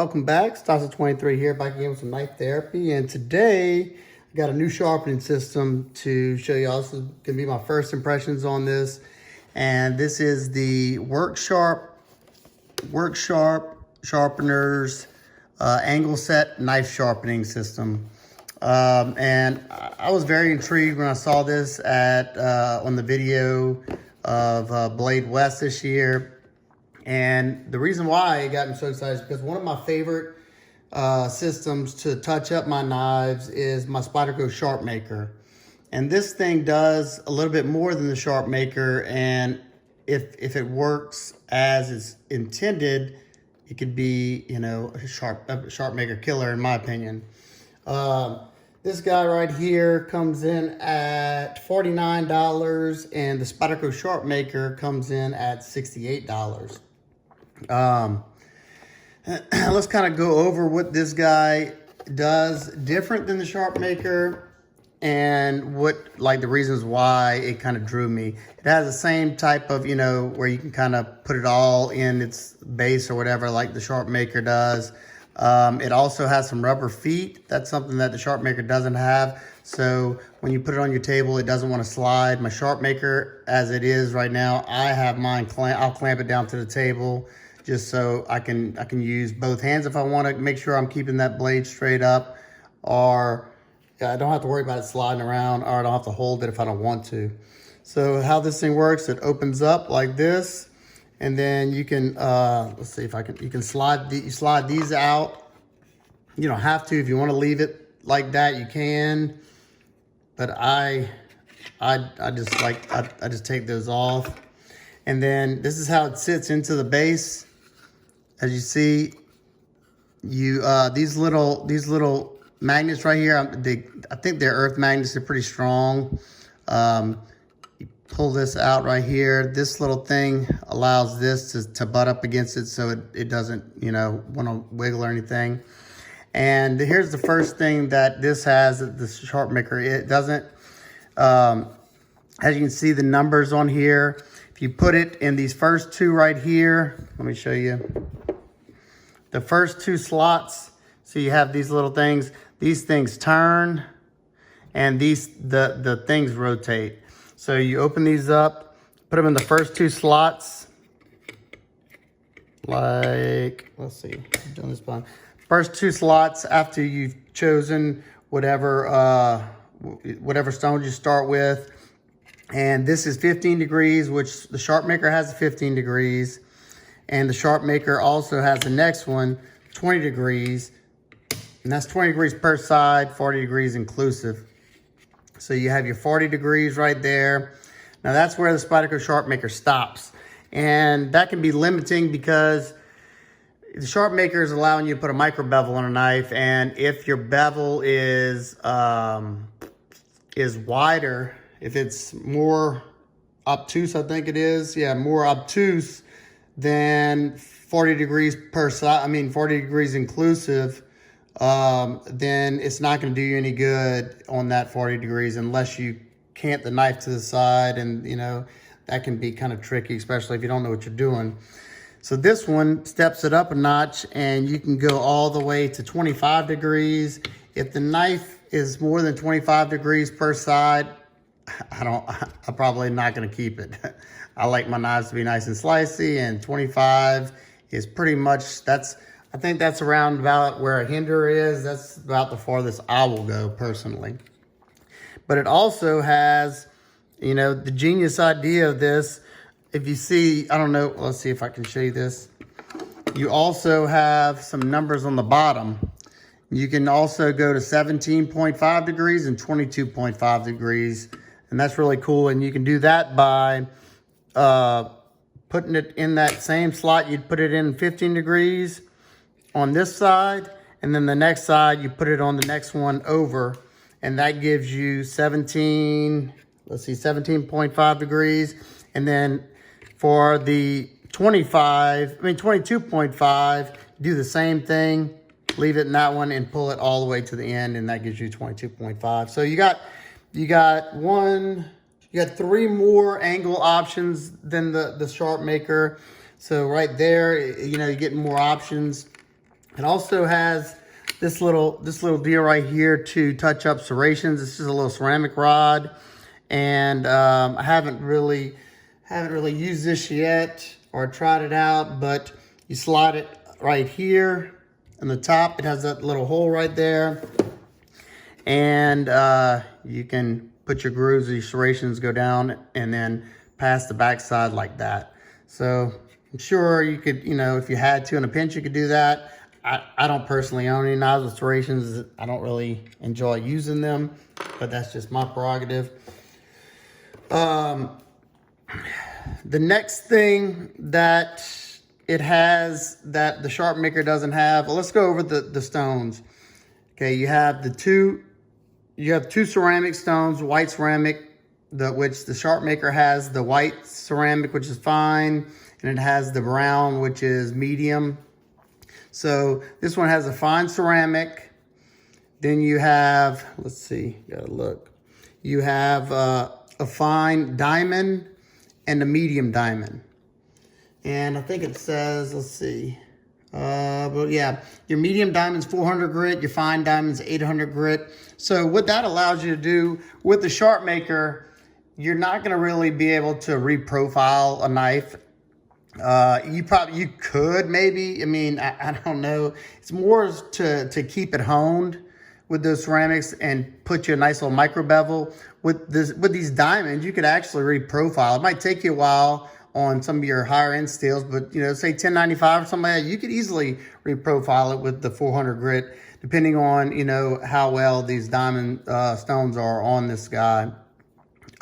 Welcome back, Stasa23 here, back again with some knife therapy. And today I got a new sharpening system to show y'all. This is gonna be my first impressions on this. And this is the Work Sharp Sharpener's angle set knife sharpening system. And I was very intrigued when I saw this at on the video of Blade West this year. And the reason why it got me so excited is because one of my favorite systems to touch up my knives is my Spyderco Sharpmaker. And this thing does a little bit more than the Sharpmaker, and if it works as it's intended, it could be, you know, a Sharpmaker killer in my opinion. This guy right here comes in at $49, and the Spyderco Sharpmaker comes in at $68. Let's kind of go over what this guy does different than the Sharpmaker and what, like, the reasons why it kind of drew me. It has the same type of, you know, where you can kind of put it all in its base or whatever, like the Sharpmaker does. It also has some rubber feet. That's something that the Sharpmaker doesn't have. So when you put it on your table, it doesn't want to slide. My Sharpmaker, as it is right now, I have mine I'll clamp it down to the table just so I can use both hands if I want to make sure I'm keeping that blade straight up, or I don't have to worry about it sliding around, or I don't have to hold it if I don't want to. So how this thing works, it opens up like this. And then you can, let's see if I can, you can slide these out. You don't have to. If you want to leave it like that, you can. But I just take those off. And then this is how it sits into the base. As you see, these little magnets right here, I think they're earth magnets. They're pretty strong. You pull this out right here. This little thing allows this to butt up against it so it doesn't, you know, want to wiggle or anything. And here's the first thing that this has, the Sharpmaker. It doesn't, as you can see the numbers on here, if you put it in these first two right here, let me show you. The first two slots, so you have these little things. These things turn, and the things rotate. So you open these up, put them in the first two slots. Like, let's see, I've done this one. First two slots after you've chosen whatever stone you start with. And this is 15 degrees, which the Sharpmaker has 15 degrees. And the Sharpmaker also has the next one, 20 degrees. And that's 20 degrees per side, 40 degrees inclusive. So you have your 40 degrees right there. Now that's where the Spyderco Sharpmaker stops. And that can be limiting because the Sharpmaker is allowing you to put a micro bevel on a knife. And if your bevel is wider, if it's more obtuse, I think it is. Yeah, more obtuse than 40 degrees per side, 40 degrees inclusive, then it's not going to do you any good on that 40 degrees unless you cant the knife to the side, and you know that can be kind of tricky, especially if you don't know what you're doing. So this one steps it up a notch, and you can go all the way to 25 degrees. If the knife is more than 25 degrees per side, I'm probably not going to keep it. I like my knives to be nice and slicey, and 25 is pretty much, I think that's around about where a hinder is. That's about the farthest I will go personally. But it also has, you know, the genius idea of this. If you see, I don't know, let's see if I can show you this. You also have some numbers on the bottom. You can also go to 17.5 degrees and 22.5 degrees. And that's really cool. And you can do that by putting it in that same slot. You'd put it in 15 degrees on this side, and then the next side you put it on the next one over, and that gives you 17.5 degrees. And then for the 22.5, do the same thing, leave it in that one and pull it all the way to the end, and that gives you 22.5. So you got three more angle options than the Sharpmaker. So right there, you know, you're getting more options. It also has this little deal right here to touch up serrations. This is a little ceramic rod, and I haven't really used this yet or tried it out, but you slide it right here in the top. It has that little hole right there, and you can put your grooves, your serrations go down, and then pass the backside like that. So I'm sure you could, you know, if you had to in a pinch, you could do that. I don't personally own any knives with serrations. I don't really enjoy using them, but that's just my prerogative. The next thing that it has that the Sharpmaker doesn't have, well, let's go over the stones. Okay, you have two ceramic stones, white ceramic, which the Sharpmaker has the white ceramic, which is fine, and it has the brown, which is medium. So this one has a fine ceramic. Then you have, let's see, gotta look. You have a fine diamond and a medium diamond. And I think it says, let's see. But yeah, your medium diamond's 400 grit, your fine diamond's 800 grit. So what that allows you to do with the Sharpmaker, you're not gonna really be able to reprofile a knife. You could maybe, I mean, I don't know. It's more to keep it honed with those ceramics and put you a nice little micro bevel. With these diamonds, you could actually reprofile. It might take you a while on some of your higher end steels, but you know, say 1095 or something like that, you could easily reprofile it with the 400 grit, depending on, you know, how well these diamond stones are on this guy.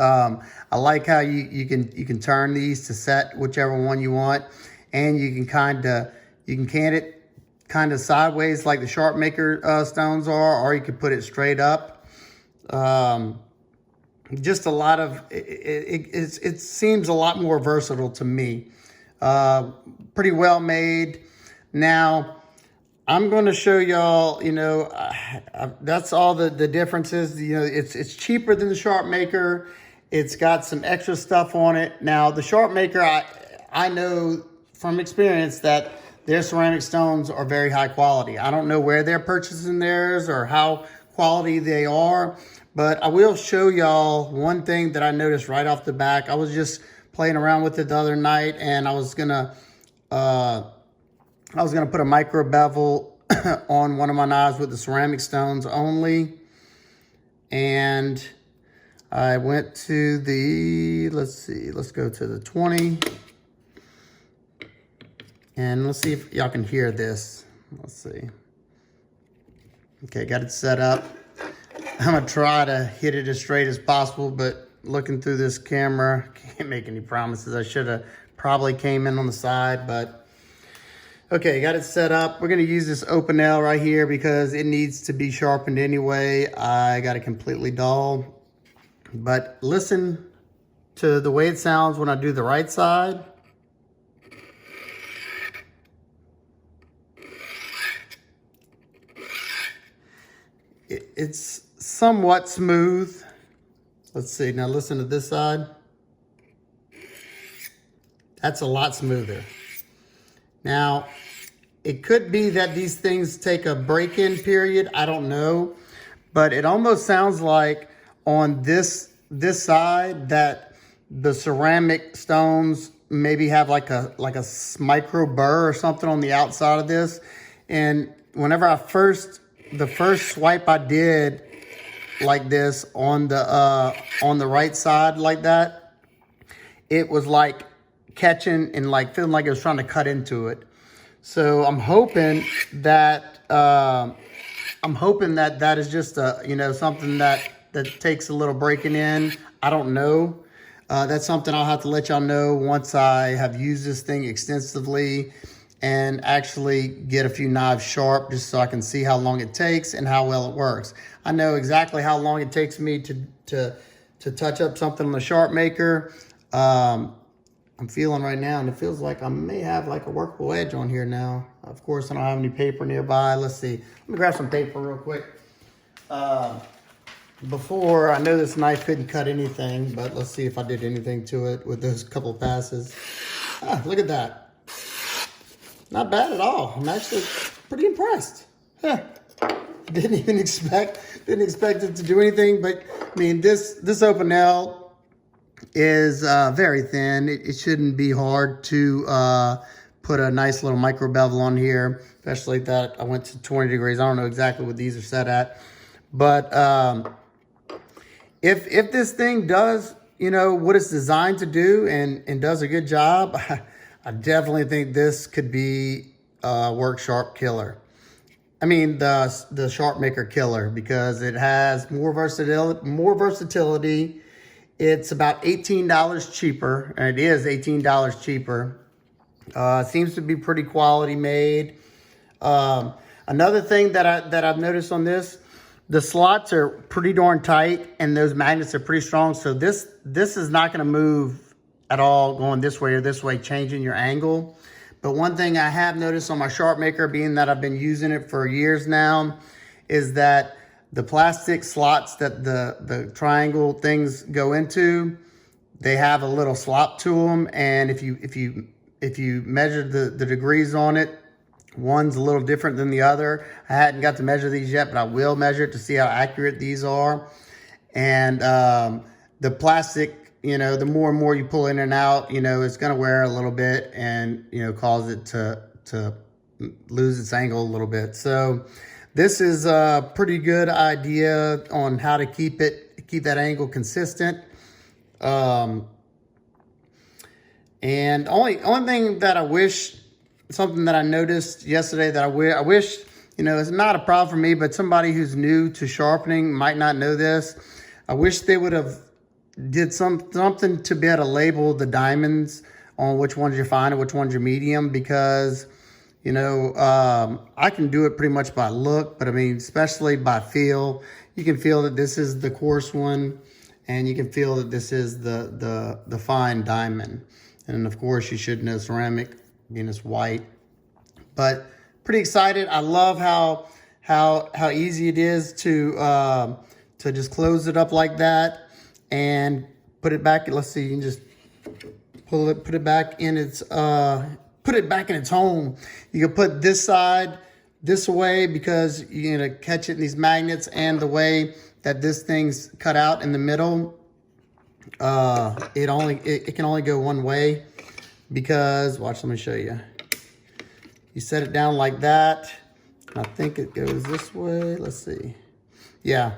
I like how you can turn these to set whichever one you want, and you can can it kind of sideways like the Sharpmaker stones are, or you could put it straight up. Just a lot of it seems a lot more versatile to me. Pretty well made. Now I'm going to show y'all, you know, that's all the differences. You know, it's cheaper than the Sharpmaker. It's got some extra stuff on it. Now, the Sharpmaker, I know from experience that their ceramic stones are very high quality. I don't know where they're purchasing theirs or how quality they are, but I will show y'all one thing that I noticed right off the back. I was just playing around with it the other night, and I was gonna put a micro bevel on one of my knives with the ceramic stones only, and I went to the, let's go to the 20. And let's see if y'all can hear this. Let's see. Okay, got it set up. I'm gonna try to hit it as straight as possible, but looking through this camera, can't make any promises. I should have probably came in on the side, but okay, got it set up. We're gonna use this open L right here because it needs to be sharpened anyway. I got it completely dull. But listen to the way it sounds when I do the right side. It's somewhat smooth. Let's see, now listen to this side. That's a lot smoother. Now, it could be that these things take a break-in period. I don't know, but it almost sounds like on this side that the ceramic stones maybe have like a micro burr or something on the outside of this. And whenever the first swipe I did like this on the right side like that, it was like catching and like feeling like it was trying to cut into it. So I'm hoping that that is just something that takes a little breaking in. I don't know. That's something I'll have to let y'all know once I have used this thing extensively and actually get a few knives sharp, just so I can see how long it takes and how well it works. I know exactly how long it takes me to touch up something on the Sharpmaker. I'm feeling right now, and it feels like I may have like a workable edge on here now. Of course, I don't have any paper nearby. Let's see. Let me grab some paper real quick. Before, I know this knife couldn't cut anything, but let's see if I did anything to it with those couple passes. Look at that. Not bad at all. I'm actually pretty impressed. Huh. Didn't expect it to do anything, but I mean, this open nail is very thin. It shouldn't be hard to put a nice little micro bevel on here, especially that I went to 20 degrees. I don't know exactly what these are set at, but if this thing does, you know, what it's designed to do and does a good job, I definitely think this could be a work sharp killer. I mean, the Sharpmaker killer, because it has more versatility. It's about $18 cheaper, and it is $18 cheaper. Seems to be pretty quality made. Another thing that I've noticed on this, the slots are pretty darn tight, and those magnets are pretty strong. So this is not going to move at all going this way or this way, changing your angle. But one thing I have noticed on my Sharpmaker, being that I've been using it for years now, is that the plastic slots that the triangle things go into, they have a little slop to them. And if you measure the degrees on it, one's a little different than the other. I hadn't got to measure these yet, but I will measure it to see how accurate these are. And the plastic, you know, the more and more you pull in and out, you know, it's going to wear a little bit and, you know, cause it to lose its angle a little bit. So this is a pretty good idea on how to keep that angle consistent. And only thing that I wish, something that I noticed yesterday that I wish, you know, it's not a problem for me, but somebody who's new to sharpening might not know this. I wish they would have did something to be able to label the diamonds on which ones you're fine and which ones you're medium, because, you know, I can do it pretty much by look, but I mean, especially by feel. You can feel that this is the coarse one, and you can feel that this is the fine diamond. And of course, you should know ceramic, being it's white. But pretty excited. I love how easy it is to just close it up like that and put it back. Let's see, you can just put it back in its home. You can put this side this way because you're gonna catch it in these magnets, and the way that this thing's cut out in the middle, it can only go one way, because watch, let me show you. You set it down like that. I think it goes this way. Let's see. Yeah.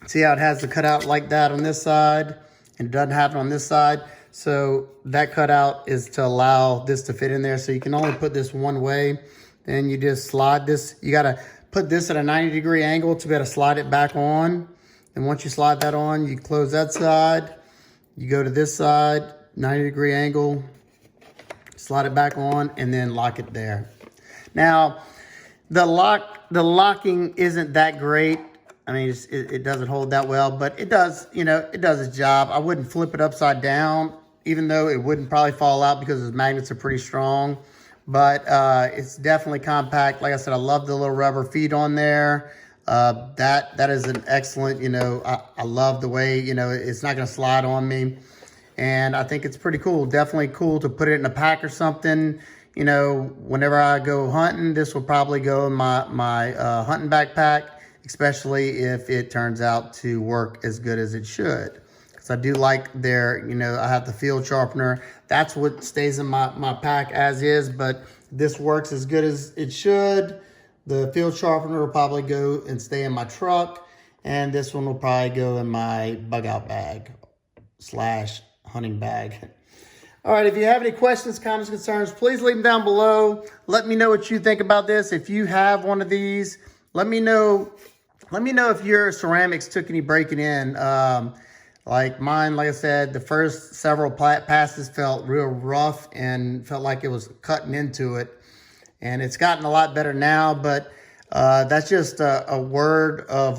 See how it has the cutout like that on this side, and it doesn't have it on this side. So that cutout is to allow this to fit in there. So you can only put this one way. Then you just slide this. You got to put this at a 90-degree angle to be able to slide it back on. And once you slide that on, you close that side. You go to this side, 90-degree angle, slide it back on, and then lock it there. Now, the locking isn't that great. I mean, it doesn't hold that well, but it does, you know, it does its job. I wouldn't flip it upside down, even though it wouldn't probably fall out because the magnets are pretty strong. But it's definitely compact. Like I said, I love the little rubber feet on there. That is an excellent, you know, I love the way, you know, it's not going to slide on me. And I think it's pretty cool. Definitely cool to put it in a pack or something. You know, whenever I go hunting, this will probably go in my hunting backpack, especially if it turns out to work as good as it should. Because I do like their, you know, I have the field sharpener. That's what stays in my pack as is, but this works as good as it should. The field sharpener will probably go and stay in my truck, and this one will probably go in my bug out bag / hunting bag. All right, if you have any questions, comments, concerns, please leave them down below. Let me know what you think about this. If you have one of these, let me know if your ceramics took any breaking in. Like mine, like I said, the first several passes felt real rough and felt like it was cutting into it. And it's gotten a lot better now, but that's just a word of,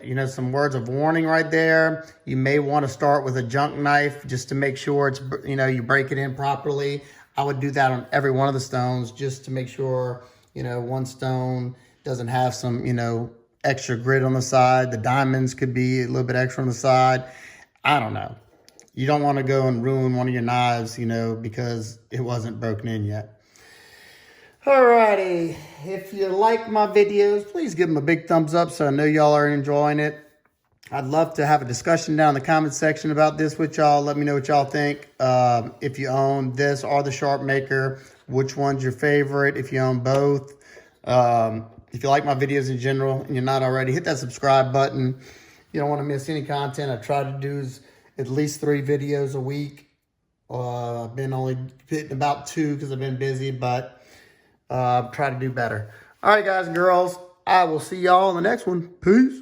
you know, some words of warning right there. You may want to start with a junk knife just to make sure it's, you know, you break it in properly. I would do that on every one of the stones just to make sure, you know, one stone doesn't have some, you know, extra grit on the side. The diamonds could be a little bit extra on the side. I don't know. You don't want to go and ruin one of your knives, you know, because it wasn't broken in yet. Alrighty, if you like my videos, please give them a big thumbs up so I know y'all are enjoying it. I'd love to have a discussion down in the comment section about this with y'all. Let me know what y'all think. If you own this or the Sharpmaker, which one's your favorite? If you own both. If you like my videos in general and you're not already, hit that subscribe button. You don't want to miss any content. I try to do at least 3 videos a week. I've been only hitting about 2 because I've been busy, but try to do better. All right, guys and girls, I will see y'all in the next one. Peace.